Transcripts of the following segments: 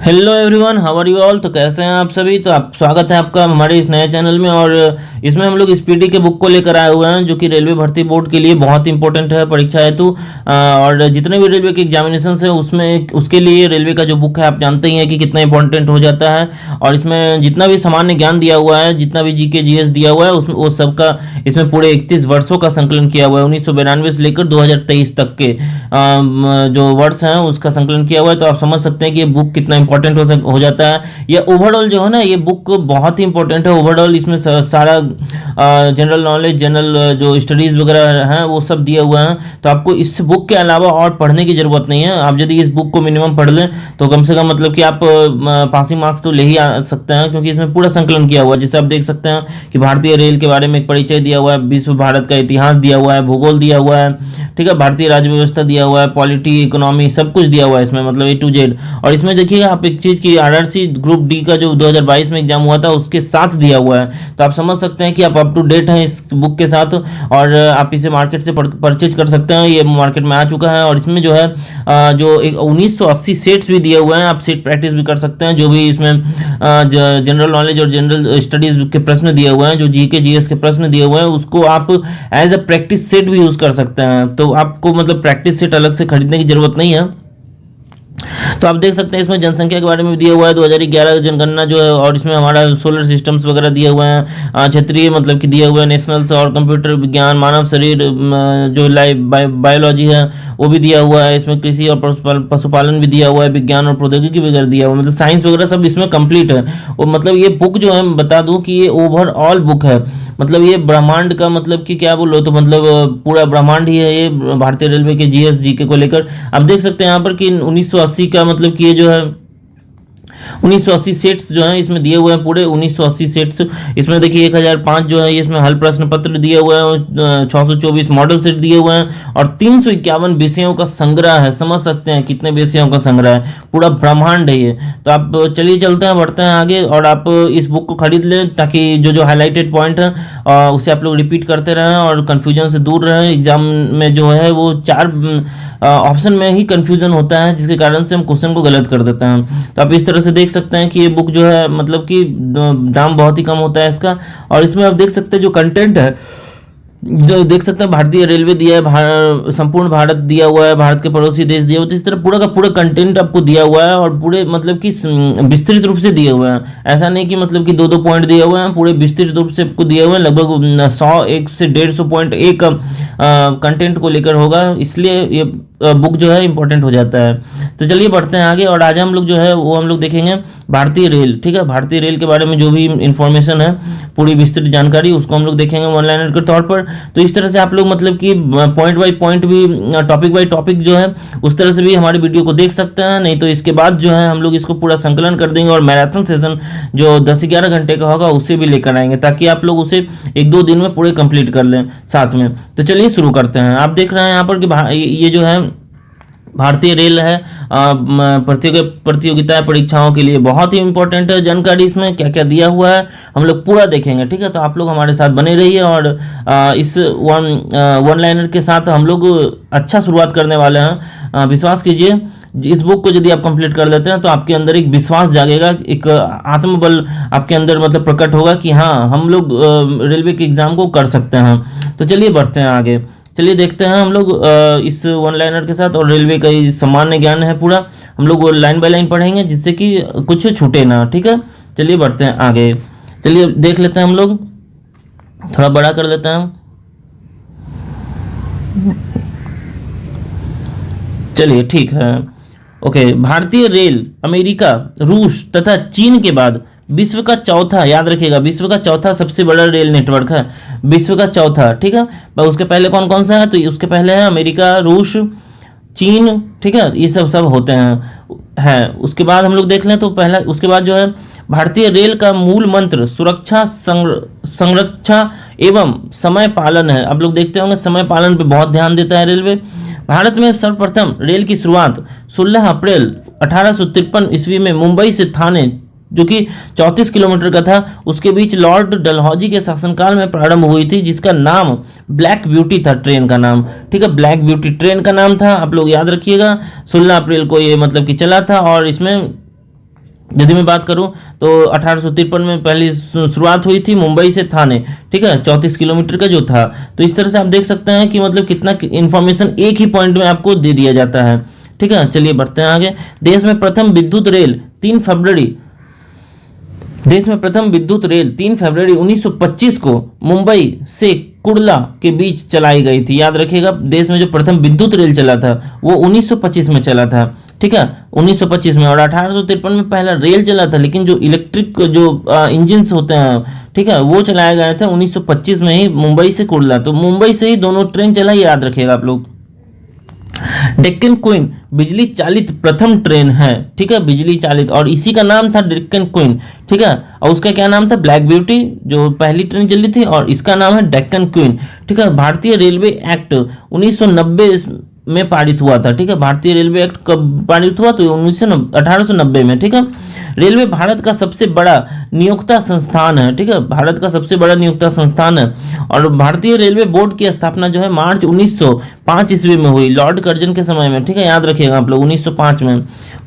Hello everyone, how are you all. तो कैसे हैं आप सभी। तो आप स्वागत है आपका हमारे इस नए चैनल में। और इसमें हम लोग स्पीडी के बुक को लेकर आए हुए हैं, जो कि रेलवे भर्ती बोर्ड के लिए बहुत इंपॉर्टेंट है परीक्षा हेतु। और जितने भी रेलवे के एग्जामिनेशन है उसमें उसके लिए रेलवे का जो बुक है आप जानते ही हैं कि कितना इंपॉर्टेंट हो जाता है। और इसमें जितना भी सामान्य ज्ञान दिया हुआ है, जितना भी जीके जीएस दिया हुआ है, उसमें वो सबका इसमें पूरे 31 वर्षों का संकलन किया हुआ है। 1992 से लेकर 2023 तक के जो वर्ष हैं उसका संकलन किया हुआ है। तो आप समझ सकते हैं कि ये बुक कितना इंपॉर्टेंट हो जाता है। ये ओवरऑल जो है ना, ये बुक बहुत ही इंपॉर्टेंट है। ओवरऑल इसमें सारा जनरल नॉलेज, जनरल जो स्टडीज वगैरह हैं वो सब दिया हुआ है। तो आपको इस बुक के अलावा और पढ़ने की जरूरत नहीं है। आप यदि इस बुक को मिनिमम पढ़ लें तो कम से कम मतलब कि आप पासिंग मार्क्स तो ले ही आ सकते हैं, क्योंकि इसमें पूरा संकलन किया हुआ है। जैसे आप देख सकते हैं कि भारतीय रेल के बारे में एक परिचय दिया हुआ है, विश्व भारत का इतिहास दिया हुआ है, भूगोल दिया हुआ है, ठीक है, भारतीय राज्य व्यवस्था दिया हुआ है, पॉलिटी, इकोनॉमी, सब कुछ दिया हुआ है इसमें, मतलब A to Z। और इसमें देखिएगा आप एक चीज की आरआरसी ग्रुप डी का जो 2022 में एग्जाम हुआ था उसके साथ दिया हुआ है। तो आप समझ सकते हैं कि आप अप टू डेट हैं इस बुक के साथ। और आप इसे मार्केट से परचेज कर सकते हैं, ये मार्केट में आ चुका है। और इसमें जो है जो 1980 सेट्स भी दिए हुए हैं, आप सेट प्रैक्टिस भी कर सकते हैं। जो भी इसमें जनरल नॉलेज और जनरल स्टडीज के प्रश्न दिए हुए हैं, जो जीके जीएस के प्रश्न दिए हुए हैं, उसको आप एज अ प्रैक्टिस सेट भी यूज कर सकते हैं। तो आपको मतलब प्रैक्टिस सेट अलग से खरीदने की जरूरत नहीं है। तो आप देख सकते हैं इसमें जनसंख्या के बारे में दिया हुआ है, 2011 जनगणना जो है, और इसमें हमारा सोलर सिस्टम्स वगैरह दिए हुए हैं, क्षेत्रीय मतलब कि दिए हुए हैं, नेशनल्स और कंप्यूटर विज्ञान, मानव शरीर, जो बायोलॉजी है वो भी दिया हुआ है। इसमें कृषि और पशुपालन भी दिया हुआ है, विज्ञान और प्रौद्योगिकी वगैरह दिया हुआ है, मतलब साइंस वगैरह सब इसमें कंप्लीट है। और मतलब ये बुक जो है बता दूं कि ये ओवरऑल बुक है, मतलब ये ब्रह्मांड का मतलब कि क्या बोलो, तो मतलब पूरा ब्रह्मांड ही है ये भारतीय रेलवे के जीएस जीके को लेकर। आप देख सकते हैं यहाँ पर कि 1980 का मतलब कि ये जो है 1980 सेट्स जो है इसमें दिए हुए हैं, पूरे 1980 सेट्स। इसमें देखिए 1005 जो है इसमें हल प्रश्न पत्र दिए हुए हैं, 624 मॉडल सेट दिए हुए हैं, और 351 विषयों का संग्रह है। समझ सकते हैं कितने विषयों का संग्रह है, पूरा ब्रह्मांड है ये। तो आप चलिए चलते हैं, बढ़ते हैं आगे। और आप इस बुक को खरीद लें ताकि जो जो हाईलाइटेड पॉइंट है उसे आप लोग रिपीट करते रहें और कन्फ्यूजन से दूर रहें। एग्जाम में जो है वो 4 ऑप्शन में ही कन्फ्यूजन होता है, जिसके कारण से हम क्वेश्चन को गलत कर देते हैं। तो आप इस तरह से देख सकते हैं कि ये बुक जो है मतलब कि दाम बहुत ही कम होता है इसका। और इसमें आप देख सकते हैं जो कंटेंट है, जो देख सकते हैं भारतीय रेलवे दिया है, संपूर्ण भारत दिया हुआ है, भारत के पड़ोसी देश दिया हुआ है। तो इस तरह पूरा का पूरा कंटेंट आपको दिया हुआ है, और पूरे मतलब कि विस्तृत रूप से दिए हुए हैं। ऐसा नहीं कि मतलब कि 2-2 पॉइंट दिए हुए हैं, पूरे विस्तृत रूप से आपको दिए हुए हैं। लगभग 100 से 150 पॉइंट एक कंटेंट को लेकर होगा, इसलिए ये बुक जो है इंपॉर्टेंट हो जाता है। तो चलिए बढ़ते हैं आगे। और आज हम लोग जो है वो हम लोग देखेंगे भारतीय रेल, ठीक है, भारतीय रेल के बारे में जो भी इंफॉर्मेशन है, पूरी विस्तृत जानकारी, उसको हम लोग देखेंगे वन लाइनर के तौर पर। तो इस तरह से आप लोग मतलब कि पॉइंट बाय पॉइंट भी, टॉपिक बाय टॉपिक जो है उस तरह से भी हमारी वीडियो को देख सकते हैं। नहीं तो इसके बाद जो है हम लोग इसको पूरा संकलन कर देंगे और मैराथन सेशन जो 10-11 घंटे का होगा उसे भी लेकर आएंगे, ताकि आप लोग उसे 1-2 दिन में पूरे कंप्लीट कर लें साथ में। तो चलिए शुरू करते हैं। आप देख रहे हैं यहाँ पर कि ये जो है भारतीय रेल है, प्रतियोगिता परीक्षाओं के लिए बहुत ही इंपॉर्टेंट है। जानकारी इसमें क्या क्या दिया हुआ है हम लोग पूरा देखेंगे, ठीक है। तो आप लोग हमारे साथ बने रहिए। और इस वन लाइनर के साथ हम लोग अच्छा शुरुआत करने वाले हैं। विश्वास कीजिए, इस बुक को यदि आप कंप्लीट कर लेते हैं तो आपके अंदर एक विश्वास जागेगा, एक आत्मबल आपके अंदर मतलब प्रकट होगा कि हाँ, हम लोग रेलवे के एग्जाम को कर सकते हैं। तो चलिए बढ़ते हैं आगे। चलिए देखते हैं हम लोग इस वन लाइनर के साथ। और रेलवे का सामान्य ज्ञान है पूरा, हम लोग वो लाइन बाय लाइन पढ़ेंगे जिससे कि कुछ छूटे ना, ठीक है। चलिए बढ़ते हैं आगे। चलिए देख लेते हैं हम लोग, थोड़ा बड़ा कर लेते हैं। चलिए ठीक है, ओके। भारतीय रेल अमेरिका, रूस तथा चीन के बाद विश्व का चौथा, याद रखिएगा, विश्व का चौथा सबसे बड़ा रेल नेटवर्क है, विश्व का चौथा, ठीक है। उसके पहले कौन कौन सा है, तो उसके पहले है अमेरिका, रूस, चीन, ठीक है, ये सब होते हैं। उसके बाद हम लोग देख लें तो पहला, उसके बाद जो है भारतीय रेल का मूल मंत्र सुरक्षा, संरक्षा एवं समय पालन है। आप लोग देखते होंगे समय पालन पे बहुत ध्यान देता है रेलवे। भारत में सर्वप्रथम रेल की शुरुआत 16 अप्रैल 1853 ईस्वी में मुंबई से थाने, जो कि 34 किलोमीटर का था, उसके बीच लॉर्ड डलहौजी के शासनकाल में प्रारंभ हुई थी, जिसका नाम ब्लैक ब्यूटी था, ट्रेन का नाम, ठीक है, ब्लैक ब्यूटी ट्रेन का नाम था। आप लोग याद रखिएगा, 16 अप्रैल को ये मतलब कि चला था। और इसमें यदि मैं बात करूं तो 1853 में पहली शुरुआत हुई थी मुंबई से थाने, ठीक है, 34 किलोमीटर का जो था। तो इस तरह से आप देख सकते हैं कि मतलब कितना इंफॉर्मेशन एक ही पॉइंट में आपको दे दिया जाता है, ठीक है। चलिए बढ़ते हैं आगे। देश में प्रथम विद्युत रेल 3 फरवरी देश में प्रथम विद्युत रेल 3 फरवरी 1925 को मुंबई से कुर्ला के बीच चलाई गई थी। याद रखिएगा, देश में जो प्रथम विद्युत रेल चला था वो 1925 में चला था, ठीक है, 1925 में। और 1853 में पहला रेल चला था, लेकिन जो इलेक्ट्रिक जो इंजिन होते हैं, ठीक है, वो चलाए गए थे 1925 में ही मुंबई से कुर्ला। तो मुंबई से ही दोनों ट्रेन चला, याद रखिएगा आप लोग। डेक्कन क्वीन बिजली चालित प्रथम ट्रेन है, ठीक है, बिजली चालित, और इसी का नाम था डेक्कन क्वीन, ठीक है। और उसका क्या नाम था? ब्लैक ब्यूटी, जो पहली ट्रेन चली थी, और इसका नाम है डेक्कन क्वीन, ठीक है। भारतीय रेलवे एक्ट 1990 में पारित हुआ था, ठीक है। भारतीय रेलवे एक्ट कब पारित हुआ? तो 1890 में, ठीक है। रेलवे भारत का सबसे बड़ा नियोक्ता संस्थान है, ठीक है, भारत का सबसे बड़ा नियोक्ता संस्थान है। और भारतीय रेलवे बोर्ड की स्थापना जो है मार्च 1905 ईस्वी में हुई, लॉर्ड कर्जन के समय में, ठीक है, याद रखिएगा आप लोग, 1905 में।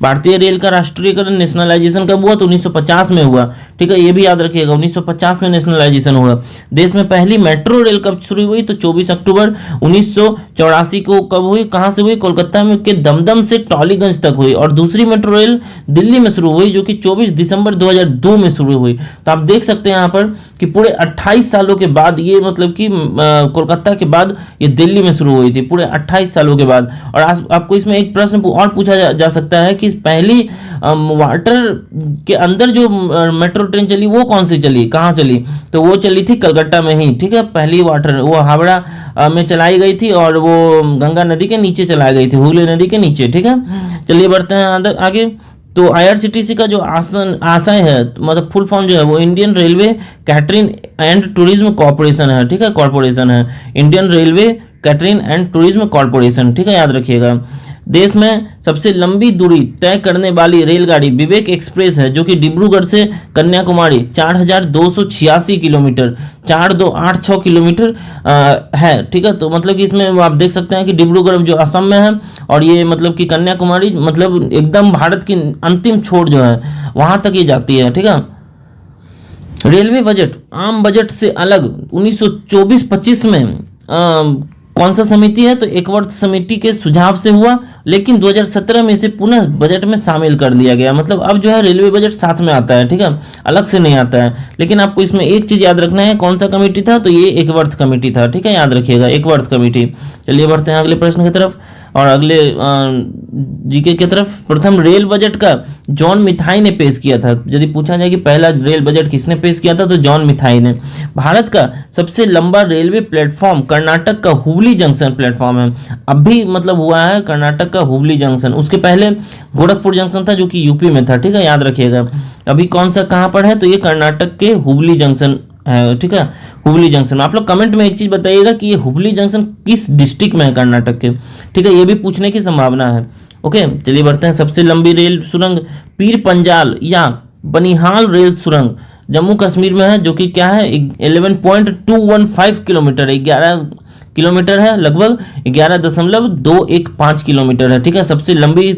भारतीय रेल का राष्ट्रीयकरण, नेशनलाइजेशन कब हुआ? तो 1950 में हुआ, ठीक है, ये भी याद रखिएगा, 1950 में नेशनलाइजेशन हुआ। देश में पहली मेट्रो रेल कब शुरू हुई? तो 24 अक्टूबर 1984 को कब हुई? कहां से हुई? कोलकाता में के दमदम से टॉलीगंज तक हुई। और दूसरी मेट्रो रेल दिल्ली में शुरू हुई, जो कि 24 दिसंबर 2002 में शुरू हुई। तो आप देख सकते हैं यहाँ पर कि पूरे 28 सालों के बाद ये, मतलब कि कोलकाता के बाद ये दिल्ली में शुरू हुई थी, पूरे 28 सालों के बाद। और आपको इसमें एक प्रश्न और पूछा जा सकता है कि पहली वाटर के अंदर जो मेट्रो ट्रेन चली वो कौन सी चली, कहाँ चली? तो वो चली थी कलकत्ता में ही, ठीक है। पहली वाटर वो हावड़ा में चलाई गई थी, और वो गंगा नदी के नीचे चलाई गई थी, हुगली नदी के नीचे, ठीक है। चलिए बढ़ते हैं आगे। तो आईआरसीटीसी का जो आशय है, मतलब फुल फॉर्म जो है वो Indian railway catering and tourism corporation है, ठीक है, कॉर्पोरेशन है, Indian railway catering and tourism corporation, ठीक है, याद रखिएगा। देश में सबसे लंबी दूरी तय करने वाली रेलगाड़ी विवेक एक्सप्रेस है, जो कि डिब्रूगढ़ से कन्याकुमारी 4286 किलोमीटर, 4286 किलोमीटर है, ठीक है। तो मतलब कि इसमें आप देख सकते हैं कि डिब्रूगढ़ जो असम में है, और ये मतलब कि कन्याकुमारी मतलब एकदम भारत की अंतिम छोर जो है वहां तक ये जाती है, ठीक है। रेलवे बजट आम बजट से अलग 1924-25 में कौन सा समिति है? तो एकवर्त समिति के सुझाव से हुआ, लेकिन 2017 में इसे पुनः बजट में शामिल कर लिया गया। मतलब अब जो है रेलवे बजट साथ में आता है, ठीक है, अलग से नहीं आता है। लेकिन आपको इसमें एक चीज याद रखना है, कौन सा कमेटी था? तो ये एकवर्त कमेटी था, ठीक है, याद रखिएगा, एकवर्त कमेटी। चलिए बढ़ते हैं अगले प्रश्न की तरफ और अगले जीके की तरफ। प्रथम रेल बजट का जॉन मिथाई ने पेश किया था। यदि पूछा जाए कि पहला रेल बजट किसने पेश किया था, तो जॉन मिथाई ने। भारत का सबसे लंबा रेलवे प्लेटफॉर्म कर्नाटक का हुबली जंक्शन प्लेटफॉर्म है, अब भी मतलब हुआ है कर्नाटक का हुबली जंक्शन। उसके पहले गोरखपुर जंक्शन था, जो कि यूपी में था, ठीक है, याद रखिएगा। अभी कौन सा कहाँ पर है? तो ये कर्नाटक के हुबली जंक्शन है, ठीक है, हुबली जंक्शन। आप लोग कमेंट में एक चीज बताइएगा कि ये हुबली जंक्शन किस डिस्ट्रिक्ट में है कर्नाटक के, ठीक है, ये भी पूछने की संभावना है। ओके, चलिए बढ़ते हैं। सबसे लंबी रेल सुरंग पीर पंजाल या बनिहाल रेल सुरंग जम्मू कश्मीर में है, जो कि क्या है 11.215 किलोमीटर, 11 किलोमीटर है, लगभग 11.215 किलोमीटर है, ठीक है। सबसे लंबी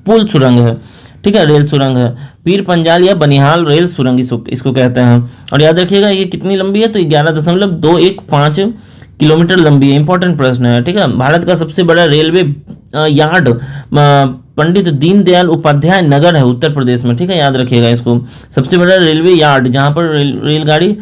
पुल सुरंग है, ठीक है, रेल सुरंग है, पीर पंजाल या बनिहाल रेल सुरंग इसको कहते हैं। और याद रखिएगा ये कितनी लंबी है? तो 11.215 किलोमीटर लंबी है। इंपॉर्टेंट प्रश्न है, ठीक है। भारत का सबसे बड़ा रेलवे यार्ड पंडित दीनदयाल उपाध्याय नगर है, उत्तर प्रदेश में, ठीक है, याद रखिएगा इसको। सबसे बड़ा रेलवे यार्ड जहां पर रेलगाड़ी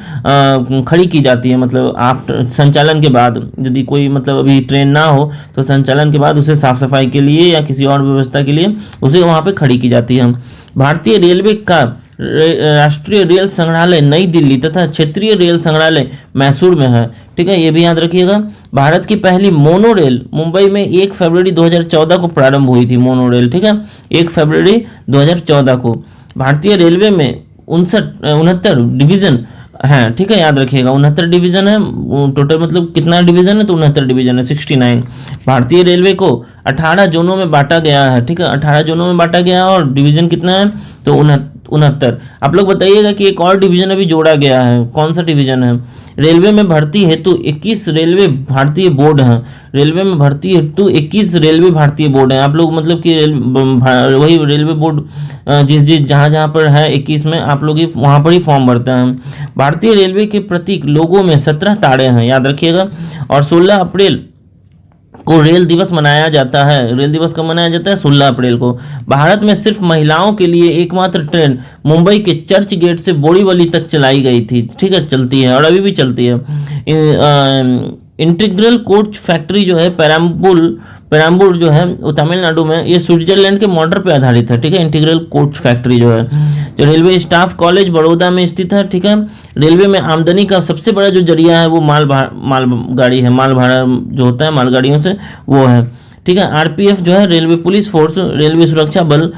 खड़ी की जाती है, मतलब आप संचालन के बाद, यदि कोई मतलब अभी ट्रेन ना हो तो संचालन के बाद उसे साफ सफाई के लिए या किसी और व्यवस्था के लिए उसे वहां पे खड़ी की जाती है। भारतीय रेलवे का राष्ट्रीय रेल संग्रहालय नई दिल्ली तथा क्षेत्रीय रेल संग्रहालय मैसूर में है, ठीक है, ये भी याद रखिएगा। भारत की पहली मोनो रेल मुंबई में 1 फरवरी 2014 को प्रारंभ हुई थी, मोनो रेल, ठीक है, 1 फरवरी 2014 को। भारतीय रेलवे में 69 डिवीजन है, ठीक है, याद रखिएगा, 69 डिवीजन है टोटल, मतलब कितना डिवीजन है? तो 69 डिवीजन है, 69। भारतीय रेलवे को 18 जोनों में बांटा गया है, ठीक है, 18 जोनों में बांटा गया है, और डिवीजन कितना है? तो 69। आप लोग बताइएगा कि एक और डिवीजन अभी जोड़ा गया है, कौन सा डिवीजन है? रेलवे में भर्ती हेतु 21 रेलवे भारतीय बोर्ड हैं। रेलवे में भर्ती हेतु 21 रेलवे भारतीय बोर्ड हैं। आप लोग मतलब कि वही रेलवे बोर्ड जिस जिस जहाँ जहाँ पर है 21 में, आप लोग वहाँ पर ही फॉर्म भरते हैं। भारतीय रेलवे के प्रतीक लोगों में 17 तारे हैं, याद रखिएगा। और 16 अप्रैल को रेल दिवस मनाया जाता है। रेल दिवस कब मनाया जाता है? 16 अप्रैल को। भारत में सिर्फ महिलाओं के लिए एकमात्र ट्रेन मुंबई के चर्च गेट से बोरीवली तक चलाई गई थी, ठीक है, चलती है और अभी भी चलती है। इंटीग्रल कोच फैक्ट्री जो है पेराम्बूर जो है वो तमिलनाडु में, ये स्विट्जरलैंड के मॉडल पे आधारित है, ठीक है। इंटीग्रल कोच फैक्ट्री जो है, जो रेलवे स्टाफ कॉलेज बड़ौदा में स्थित है, ठीक है। रेलवे में आमदनी का सबसे बड़ा जो जरिया है वो मालगाड़ी है, माल भाड़ा जो होता है मालगाड़ियों से, वो है, ठीक है। आरपीएफ जो है रेलवे पुलिस फोर्स, रेलवे सुरक्षा बल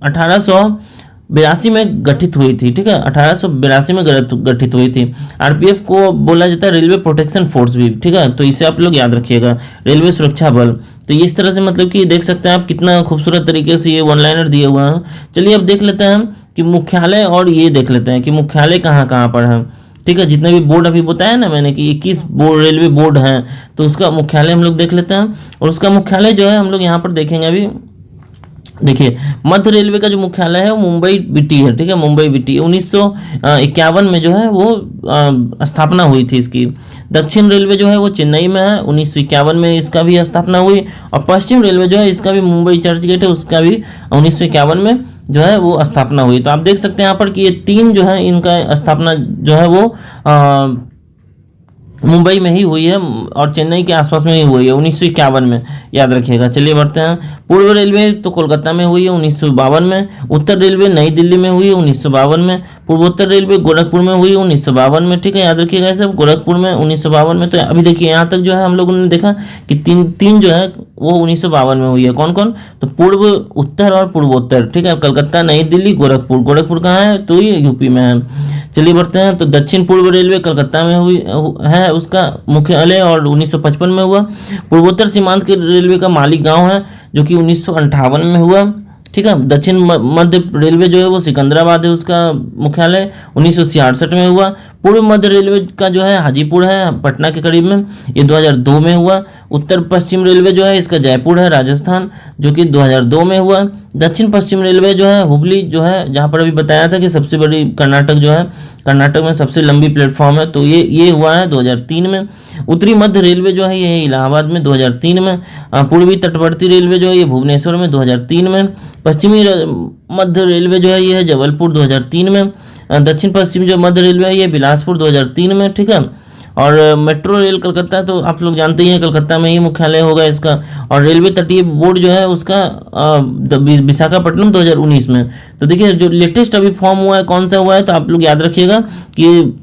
1882 में गठित हुई थी, ठीक है, 1882 में गठित हुई थी। आरपीएफ को बोला जाता है रेलवे प्रोटेक्शन फोर्स भी, ठीक है, तो इसे आप लोग याद रखिएगा, रेलवे सुरक्षा बल। तो इस तरह से मतलब कि देख सकते हैं आप कितना खूबसूरत तरीके से ये वन लाइनर दिए हुए हैं। चलिए अब देख लेते हैं कि मुख्यालय, और ये देख लेते हैं कि मुख्यालय कहाँ कहाँ पर है, ठीक है। जितने भी बोर्ड अभी बताया ना मैंने कि 21 बोर्ड रेलवे बोर्ड हैं, तो उसका मुख्यालय हम लोग देख लेते हैं। और उसका मुख्यालय जो है हम लोग यहाँ पर देखेंगे अभी। देखिए, मध्य रेलवे का जो मुख्यालय है वो मुंबई बीटी है, ठीक है, मुंबई बीटी 1951 में जो है वो स्थापना हुई थी इसकी। दक्षिण रेलवे जो है वो चेन्नई में है, 1951 में इसका भी स्थापना हुई। और पश्चिम रेलवे जो है इसका भी मुंबई चर्च गेट है, उसका भी 1951 में जो है वो स्थापना हुई। तो आप देख सकते हैं यहाँ पर कि ये तीन जो है इनका स्थापना जो है वो मुंबई में ही हुई है और चेन्नई के आसपास में ही हुई है 1951 में, याद रखिएगा। चलिए बढ़ते हैं। पूर्व रेलवे तो कोलकाता में हुई है 1952 में। उत्तर रेलवे नई दिल्ली में हुई है 1952 में। पूर्वोत्तर रेलवे गोरखपुर में हुई है 1952 में, ठीक है, याद रखिएगा ये सब, गोरखपुर में 1952 में। तो अभी देखिए यहाँ तक जो है हम लोगों ने देखा कि तीन जो है वो 1952 में हुई है। कौन कौन? तो पूर्व, उत्तर और पूर्वोत्तर, ठीक है। कलकत्ता, नई दिल्ली, गोरखपुर। गोरखपुर कहाँ है? तो ये यूपी में है। चलिए बढ़ते हैं। तो दक्षिण पूर्व रेलवे कलकत्ता में हुई है, उसका मुख्यालय, और 1955 में हुआ। पूर्वोत्तर सीमांत के रेलवे का मालीगांव है जो कि 1958 में हुआ, ठीक है। दक्षिण मध्य रेलवे जो है वो सिकंदराबाद है, उसका मुख्यालय 1966 में हुआ। पूर्व मध्य रेलवे का जो है हाजीपुर है, पटना के करीब में, ये 2002 में हुआ। उत्तर पश्चिम रेलवे जो है इसका जयपुर है, राजस्थान, जो कि 2002 में हुआ। दक्षिण पश्चिम रेलवे जो है हुबली जो है, जहाँ पर अभी बताया था कि सबसे बड़ी कर्नाटक जो है, कर्नाटक में सबसे लंबी प्लेटफॉर्म है, तो ये हुआ है 2003 में। उत्तरी मध्य रेलवे जो है ये इलाहाबाद में 2003 में। पूर्वी तटवर्ती रेलवे जो है ये भुवनेश्वर में 2003 में। पश्चिमी मध्य रेलवे जो है ये है जबलपुर 2003 में। दक्षिण पश्चिम जो मध्य रेलवे है ये बिलासपुर 2003 में, ठीक है। और मेट्रो रेल कलकत्ता तो आप लोग जानते ही हैं, कलकत्ता में ही मुख्यालय होगा इसका। और रेलवे तटीय बोर्ड जो है उसका विशाखापट्टनम 2019 में। तो देखिए जो लेटेस्ट अभी फॉर्म हुआ है कौन सा हुआ है, तो आप लोग याद रखिएगा कि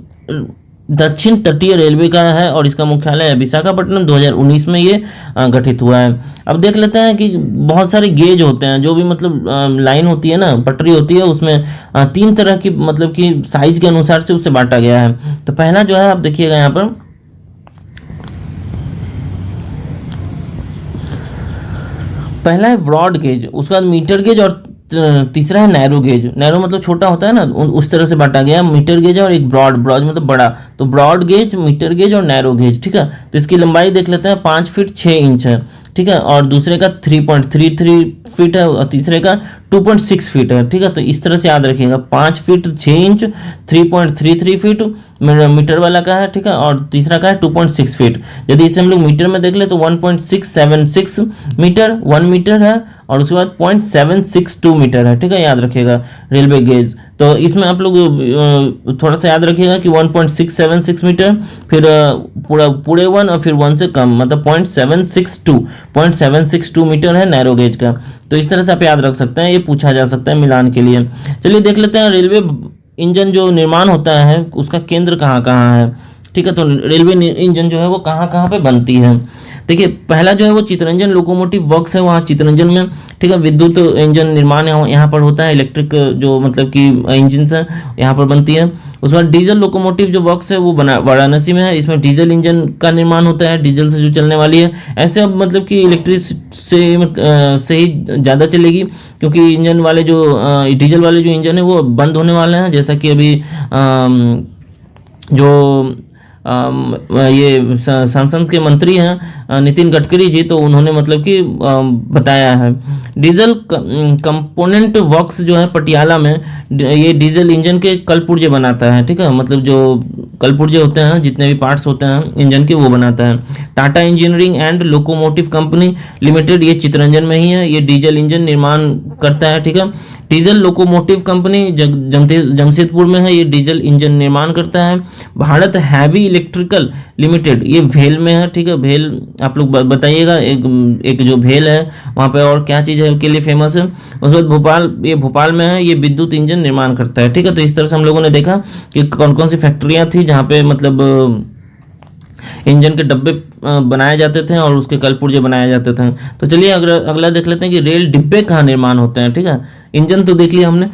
दक्षिण तटीय रेलवे का है और इसका मुख्यालय है विशाखापट्टनम, 2019 में ये गठित हुआ है। अब देख लेते हैं कि बहुत सारे गेज होते हैं, जो भी मतलब लाइन होती है ना, पटरी होती है, उसमें 3 तरह की मतलब कि साइज के अनुसार से उसे बांटा गया है। तो पहला जो है आप देखिएगा यहाँ पर, पहला है ब्रॉड गेज, उसके बाद मीटर गेज, और तीसरा है नैरो गेज। नैरो मतलब छोटा होता है ना, उस तरह से बांटा गया। मीटर गेज और एक ब्रॉड मतलब बड़ा। तो ब्रॉड गेज, मीटर गेज और नैरो गेज, ठीक है। तो इसकी लंबाई देख लेते हैं, 5 फीट 6 इंच है, ठीक है। और दूसरे का 3.33 फीट है और तीसरे का 2.6 फीट है, ठीक है। तो इस तरह से याद रखिएगा, 5 फीट 6 इंच, 3.33 फीट मीटर वाला का है, ठीक है। और तीसरा का है 2.6 फीट। यदि इसे हम लोग मीटर में देख ले तो 1.676 मीटर 1 मीटर है, और उसके बाद 0.762 मीटर है, ठीक है, याद रखिएगा रेलवे गेज। तो इसमें आप लोग थोड़ा सा याद रखिएगा कि 1.676 मीटर, फिर पूरे 1 और फिर 1 से कम, मतलब 0.762 मीटर है नैरो गेज का। तो इस तरह से आप याद रख सकते हैं, ये पूछा जा सकता है मिलान के लिए। चलिए देख लेते हैं रेलवे इंजन जो निर्माण होता है उसका केंद्र कहाँ कहाँ है, ठीक है। तो रेलवे इंजन जो है वो कहाँ कहाँ पे बनती है। देखिए पहला जो है वो चितरंजन लोकोमोटिव वर्क्स है, वहाँ चितरंजन में, ठीक है, विद्युत इंजन निर्माण यहाँ पर होता है। इलेक्ट्रिक जो मतलब कि इंजन है यहाँ पर बनती है। उसके बाद डीजल लोकोमोटिव जो वर्क्स है वो बना वाराणसी में है। इसमें डीजल इंजन का निर्माण होता है, डीजल से जो चलने वाली है। ऐसे अब मतलब कि इलेक्ट्रिक से ही ज़्यादा चलेगी, क्योंकि इंजन वाले जो डीजल वाले जो इंजन है वो बंद होने वाले हैं। जैसा कि अभी जो ये संसद के मंत्री हैं नितिन गडकरी जी, तो उन्होंने मतलब कि बताया है। डीजल कंपोनेंट वर्क्स जो है पटियाला में, ये डीजल इंजन के कल पुर्जे बनाता है, ठीक है, मतलब जो कल पुर्जे होते हैं, जितने भी पार्ट्स होते हैं इंजन के, वो बनाता है। Tata engineering and locomotive company limited, ये चितरंजन में ही है, ये डीजल इंजन निर्माण करता है, ठीक है। डीजल लोकोमोटिव कंपनी जमशेदपुर में है, ये डीजल इंजन निर्माण करता है। भारत हैवी इलेक्ट्रिकल लिमिटेड, ये भेल में है, ठीक है। भेल आप लोग बताइएगा, एक जो भेल है वहाँ पे और क्या चीज़ है के लिए फेमस है। उसके बाद भोपाल, ये भोपाल में है, ये विद्युत इंजन निर्माण करता है, ठीक है। तो इस तरह से हम लोगों ने देखा कि कौन कौन सी फैक्ट्रियाँ थी जहाँ पे मतलब इंजन के डब्बे बनाए जाते थे और उसके कलपुर्जे बनाए जाते थे। तो चलिए अगला देख लेते हैं कि रेल डिब्बे कहाँ निर्माण होते हैं, ठीक है। इंजन तो देख लिया हमने,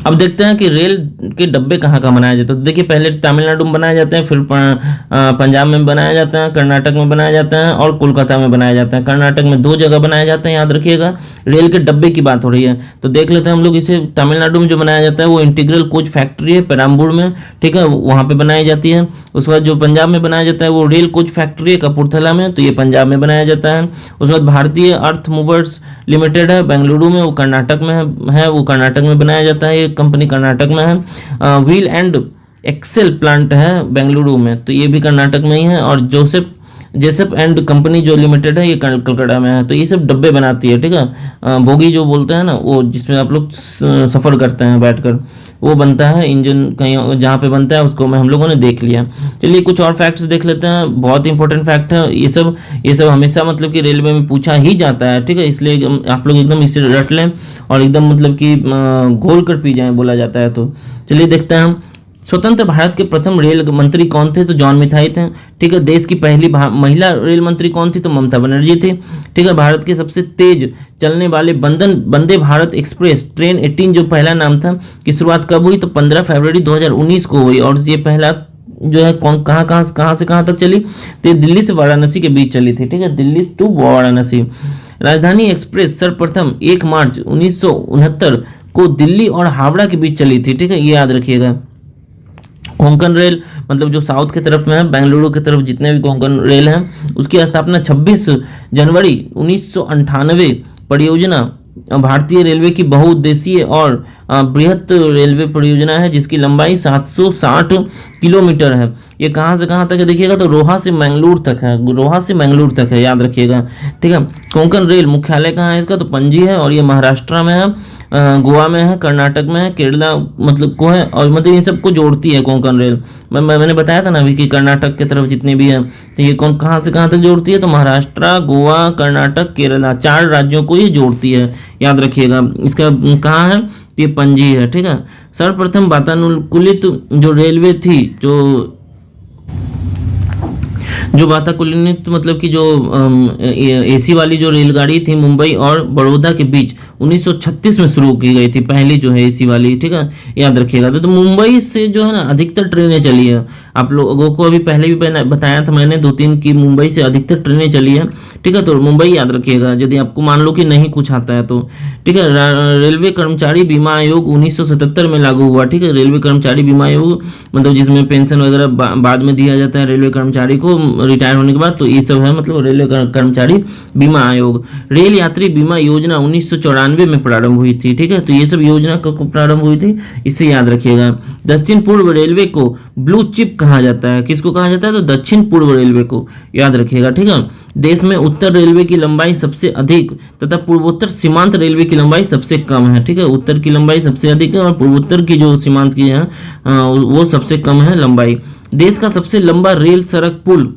अब देखते हैं कि रेल के डब्बे कहाँ कहाँ बनाए जाते हैं। तो देखिए पहले तमिलनाडु में बनाए जाते हैं, फिर पंजाब में बनाया जाता है, कर्नाटक में बनाया जाता है और कोलकाता में बनाया जाता है। कर्नाटक में 2 जगह बनाए जाते हैं, याद रखिएगा। रेल के डब्बे की बात हो रही है तो देख लेते हैं हम लोग इसे। तमिलनाडु में जो बनाया जाता है वो इंटीग्रल कोच फैक्ट्री है पेराम्बूर में, ठीक है, वहाँ पर बनाई जाती है। उसके बाद जो पंजाब में बनाया जाता है वो रेल कोच फैक्ट्री है कपूरथला में, तो ये पंजाब में बनाया जाता है। उसके बाद भारतीय अर्थ मूवर्स लिमिटेड है बेंगलुरु में, वो कर्नाटक में है, वो कर्नाटक में बनाया जाता है, ये कंपनी कर्नाटक में है। व्हील एंड एक्सेल प्लांट है बेंगलुरु में, तो ये भी कर्नाटक में ही है। और जेसप एंड कंपनी जो लिमिटेड है ये कलकत्ता में है। तो ये सब डब्बे बनाती है, ठीक है। बोगी जो बोलते हैं ना, वो जिसमें आप लोग सफ़र करते हैं बैठकर, वो बनता है। इंजन कहीं जहाँ पे बनता है उसको हम लोगों ने देख लिया। चलिए कुछ और फैक्ट्स देख लेते हैं, बहुत इंपॉर्टेंट फैक्ट है ये सब हमेशा मतलब कि रेलवे में पूछा ही जाता है, ठीक है। इसलिए आप लोग एकदम इसे रट लें और एकदम मतलब कि घोल कर पी जाएं, बोला जाता है। तो चलिए देखते हैं हम। स्वतंत्र भारत के प्रथम रेल मंत्री कौन थे? तो जॉन मिथाई थे, ठीक है। देश की पहली महिला रेल मंत्री कौन थी? तो ममता बनर्जी थी, ठीक है। भारत के सबसे तेज चलने वाले वंदे भारत एक्सप्रेस ट्रेन 18 जो पहला नाम था, की शुरुआत कब हुई? तो 15 फरवरी 2019 को हुई। और ये पहला जो है कहाँ से कहाँ तक चली? तो दिल्ली से वाराणसी के बीच चली थी, ठीक है, दिल्ली टू वाराणसी। राजधानी एक्सप्रेस सर्वप्रथम 1 मार्च 1969 को दिल्ली और हावड़ा के बीच चली थी, ठीक है, ये याद रखिएगा। कोंकण रेल मतलब जो साउथ की तरफ में है, बेंगलुरु की तरफ जितने भी कोंकण रेल हैं, उसकी स्थापना 26 जनवरी 1998। परियोजना भारतीय रेलवे की बहुउद्देशीय और बृहत रेलवे परियोजना है जिसकी लंबाई 760 किलोमीटर है। ये कहाँ से कहाँ तक है देखिएगा, तो रोहा से मंगलूर तक है, रोहा से मंगलूर तक है, याद रखिएगा, ठीक है। कोंकण रेल मुख्यालय कहाँ है इसका? तो पणजी है, और ये महाराष्ट्र में है, गोवा में है, कर्नाटक में है, केरला मतलब को है, और मतलब इन सबको जोड़ती है कोंकण रेल। मैंने बताया था ना अभी कि कर्नाटक की तरफ जितने भी हैं, तो ये कहाँ से कहाँ तक जोड़ती है? तो महाराष्ट्र, गोवा, कर्नाटक, केरला, 4 राज्यों को ये जोड़ती है, याद रखिएगा। इसका कहाँ है? ये पणजी है, ठीक है। सर्वप्रथम वातानुकूलित जो रेलवे थी, जो वातानुकूलित मतलब कि जो एसी वाली जो रेलगाड़ी थी मुंबई और बड़ौदा के बीच 1936 में शुरू की गई थी, पहली जो है एसी वाली, ठीक है, याद रखिएगा। तो मुंबई से जो है ना अधिकतर ट्रेनें चली है। आप लोगों को अभी पहले भी बताया था मैंने 2-3 की मुंबई से अधिकतर ट्रेनें चली है, ठीक है। तो मुंबई याद रखिएगा यदि आपको मान लो कि नहीं कुछ आता है तो, ठीक है। रेलवे कर्मचारी बीमा आयोग 1977 में लागू हुआ, ठीक है। रेलवे कर्मचारी बीमा आयोग मतलब जिसमें पेंशन वगैरह बाद में दिया जाता है रेलवे कर्मचारी को रिटायर होने के बाद, तो ये सब है मतलब रेलवे कर्मचारी बीमा आयोग। रेल यात्री बीमा योजना 1994 में प्रारंभ हुई थी, ठीक है। तो ये सब योजना कब प्रारंभ हुई थी, इसे याद रखिएगा। दक्षिण पूर्व रेलवे को ब्लू चिप कहा जाता है, किसको कहा जाता है? तो दक्षिण पूर्व रेलवे को, याद रखिएगा, ठीक है। देश में उत्तर रेलवे की लंबाई सबसे अधिक तथा पूर्वोत्तर सीमांत रेलवे की लंबाई सबसे कम है, ठीक है। उत्तर की लंबाई सबसे अधिक है और पूर्वोत्तर की जो सीमांत की है वो सबसे कम है लंबाई। देश का सबसे लंबा रेल सड़क पुल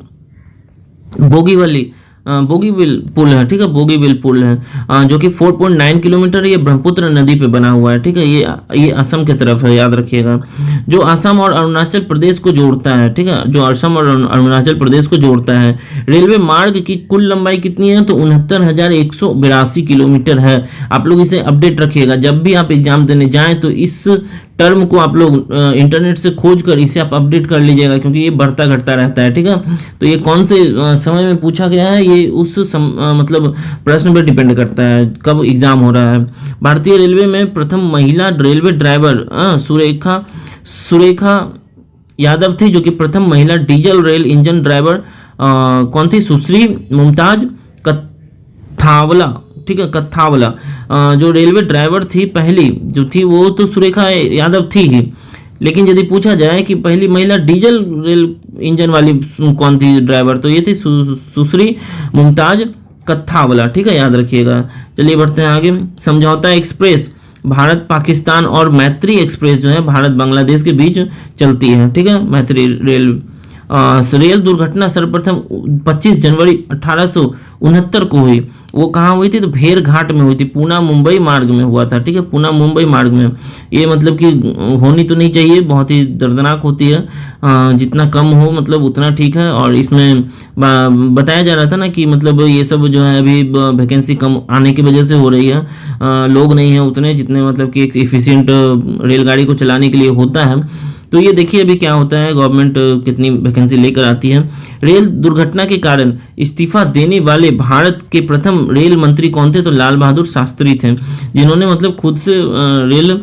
बोगीबिल पुल है, ठीक है, बोगीबिल पुल है, जो कि 4.9 किलोमीटर ये ब्रह्मपुत्र नदी पे बना हुआ है, ठीक है। ये असम की तरफ है, याद रखिएगा, जो असम और अरुणाचल प्रदेश को जोड़ता है, ठीक है, जो असम और अरुणाचल प्रदेश को जोड़ता है। रेलवे मार्ग की कुल लंबाई कितनी है? तो 69,182 किलोमीटर है। आप लोग इसे अपडेट रखिएगा, जब भी आप एग्जाम देने जाएं तो इस टर्म को आप लोग इंटरनेट से खोज कर इसे आप अपडेट कर लीजिएगा, क्योंकि ये बढ़ता घटता रहता है, ठीक है। तो ये कौन से समय में पूछा गया है, ये उस मतलब प्रश्न पर डिपेंड करता है कब एग्जाम हो रहा है। भारतीय रेलवे में प्रथम महिला रेलवे ड्राइवर सुरेखा यादव थी, जो कि प्रथम महिला डीजल रेल इंजन ड्राइवर कौन थी, सुश्री मुमताज कत्थावला, ठीक है, कत्थावला। जो रेलवे ड्राइवर थी पहली जो थी वो तो सुरेखा यादव थी ही, लेकिन यदि पूछा जाए कि पहली महिला डीजल रेल इंजन वाली कौन थी ड्राइवर, तो ये थी सुश्री मुमताज कत्थावला, ठीक है, याद रखिएगा। चलिए बढ़ते हैं आगे। समझौता एक्सप्रेस भारत पाकिस्तान और मैत्री एक्सप्रेस जो है भारत बांग्लादेश के बीच चलती है, ठीक है, मैत्री रेल। रेल दुर्घटना सर्वप्रथम 25 जनवरी 1869 को हुई। वो कहाँ हुई थी, तो भेर घाट में हुई थी, पूना मुंबई मार्ग में हुआ था, ठीक है, पूना मुंबई मार्ग में। ये मतलब कि होनी तो नहीं चाहिए, बहुत ही दर्दनाक होती है, जितना कम हो मतलब उतना ठीक है। और इसमें बताया जा रहा था ना कि मतलब ये सब जो है अभी वैकेंसी कम आने की वजह से हो रही है, लोग नहीं है उतने जितने मतलब कि एक एफिशिएंट रेलगाड़ी को चलाने के लिए होता है। तो ये देखिए अभी क्या होता है, गवर्नमेंट कितनी वैकेंसी लेकर आती है। रेल दुर्घटना के कारण इस्तीफा देने वाले भारत के प्रथम रेल मंत्री कौन थे, तो लाल बहादुर शास्त्री थे, जिन्होंने मतलब खुद से रेल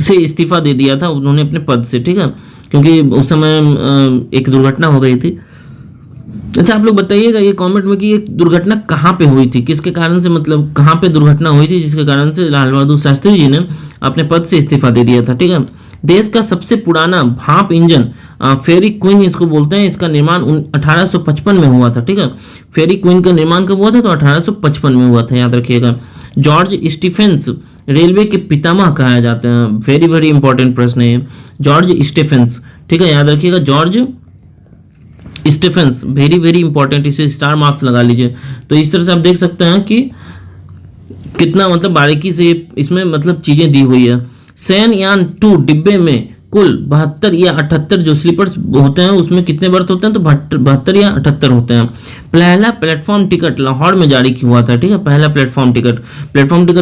से इस्तीफा दे दिया था उन्होंने अपने पद से, ठीक है, क्योंकि उस समय एक दुर्घटना हो गई थी। अच्छा, आप लोग बताइएगा ये कमेंट में कि ये दुर्घटना कहाँ पे हुई थी, किसके कारण से, मतलब कहाँ पे दुर्घटना हुई थी जिसके कारण से लाल बहादुर शास्त्री जी ने अपने पद से इस्तीफा दे दिया था, ठीक है। देश का सबसे पुराना भाप इंजन फेरी क्वीन इसको बोलते हैं, इसका निर्माण 1855 में हुआ था, ठीक है। फेरी क्वीन का निर्माण कब हुआ था, तो 1855 में हुआ था, याद रखिएगा। जॉर्ज स्टीफेंस रेलवे के पितामह कहा जाते हैं, वेरी वेरी इंपॉर्टेंट प्रश्न है ये, जॉर्ज स्टीफेंस, ठीक है, याद रखिएगा, George Stephens, very very important, इसे स्टार मार्क्स लगा लीजिए। तो इस तरह से आप देख सकते हैं कि कितना मतलब बारीकी से इसमें मतलब चीजें दी हुई है। शयनयान 2 डिब्बे में कुल 72 या 78 जो स्लीपर्स होते हैं उसमें कितने बर्थ होते हैं, तो 72 या 78 होते हैं। पहला प्लेटफॉर्म टिकट लाहौर में जारी हुआ था, ठीक है, पहला प्लेटफॉर्म टिकट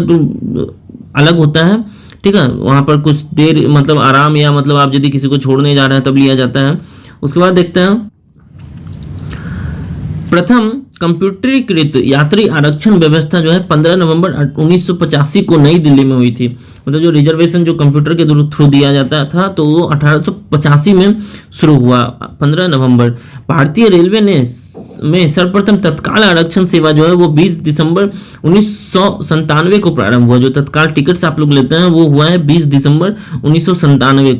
तो अलग होता है, ठीक है, वहां पर कुछ देर मतलब आराम या मतलब आप यदि किसी को छोड़ने जा रहे हैं तब लिया जाता है। उसके बाद देखते हैं प्रथम कंप्यूटरीकृत यात्री आरक्षण व्यवस्था जो है 15 नवंबर 1985 को नई दिल्ली में हुई थी। मतलब जो रिजर्वेशन जो कंप्यूटर के थ्रू दिया जाता था तो वो 1885 में शुरू हुआ, 15 नवंबर। भारतीय रेलवे ने में सर्वप्रथम तत्काल आरक्षण सेवा जो है वो 20 दिसंबर 1997 को प्रारंभ हुआ। जो तत्काल टिकट्स आप लोग लेते हैं वो हुआ है 20 दिसंबर 1997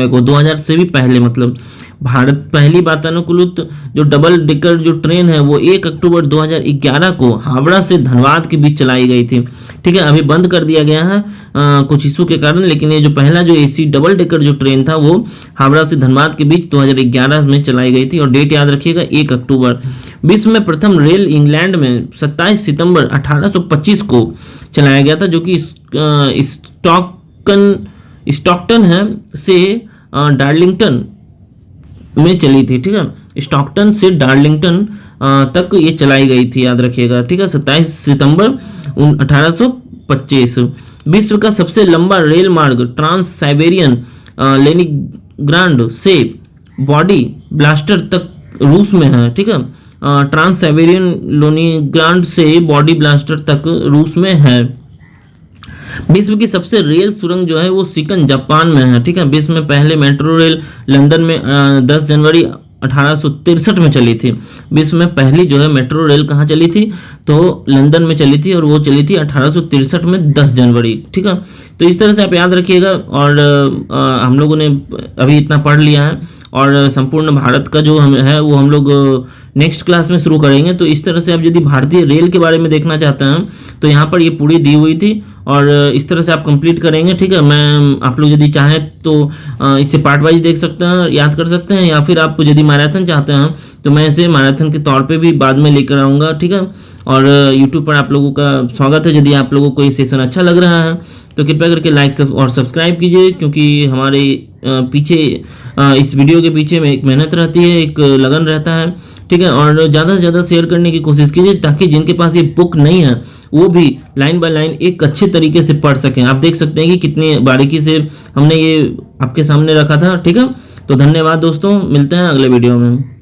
को 2000 से भी पहले। मतलब भारत पहली वातानुकूलित जो डबल डेकर जो ट्रेन है वो 1 अक्टूबर 2011 को हावड़ा से धनबाद के बीच चलाई गई थी, ठीक है। अभी बंद कर दिया गया है कुछ इशू के कारण, लेकिन ये जो पहला जो एसी डबल डेकर जो ट्रेन था वो हावड़ा से धनबाद के बीच 2011 में चलाई गई थी। और डेट याद रखिएगा 1 अक्टूबर। विश्व में प्रथम रेल इंग्लैंड में 27 सितंबर 1825 को चलाया गया था, जो कि स्टॉकटन है से डार्लिंगटन में चली थी, ठीक है, स्टॉकटन से डार्लिंगटन तक ये चलाई गई थी, याद रखिएगा, ठीक है, 27 सितंबर 1825। विश्व का सबसे लंबा रेल मार्ग ट्रांस साइबेरियन लेनिनग्राड से बॉडी ब्लास्टर तक रूस में है, ठीक है, ट्रांस साइबेरियन लेनिनग्राड से बॉडी ब्लास्टर तक रूस में है। विश्व की सबसे रेल सुरंग जो है वो सिकन जापान में है, ठीक है। विश्व में पहले मेट्रो रेल लंदन में 10 जनवरी 1863 में चली थी। विश्व में पहली जो है मेट्रो रेल कहाँ चली थी, तो लंदन में चली थी और वो चली थी 1863 में 10 जनवरी, ठीक है। तो इस तरह से आप याद रखिएगा। और हम लोगों ने अभी इतना पढ़ लिया है और संपूर्ण भारत का जो हम है वो हम लोग नेक्स्ट क्लास में शुरू करेंगे। तो इस तरह से आप यदि भारतीय रेल के बारे में देखना चाहते हैं तो यहाँ पर ये पूरी दी हुई थी और इस तरह से आप कंप्लीट करेंगे, ठीक है। मैं आप लोग यदि चाहें तो इससे पार्ट वाइज देख सकते हैं, याद कर सकते हैं, या फिर आप यदि मैराथन चाहते हैं तो मैं इसे मैराथन के तौर पे भी बाद में लेकर आऊँगा, ठीक है। और यूट्यूब पर आप लोगों का स्वागत है। यदि आप लोगों को ये सेशन अच्छा लग रहा है तो कृपया करके लाइक और सब्सक्राइब कीजिए, क्योंकि हमारे पीछे इस वीडियो के पीछे में एक मेहनत रहती है, एक लगन रहता है, ठीक है। और ज़्यादा से ज़्यादा शेयर करने की कोशिश कीजिए ताकि जिनके पास ये बुक नहीं है वो भी लाइन बाय लाइन एक अच्छे तरीके से पढ़ सकें। आप देख सकते हैं कि कितनी बारीकी से हमने ये आपके सामने रखा था। ठीक है, तो धन्यवाद दोस्तों, मिलते हैं अगले वीडियो में।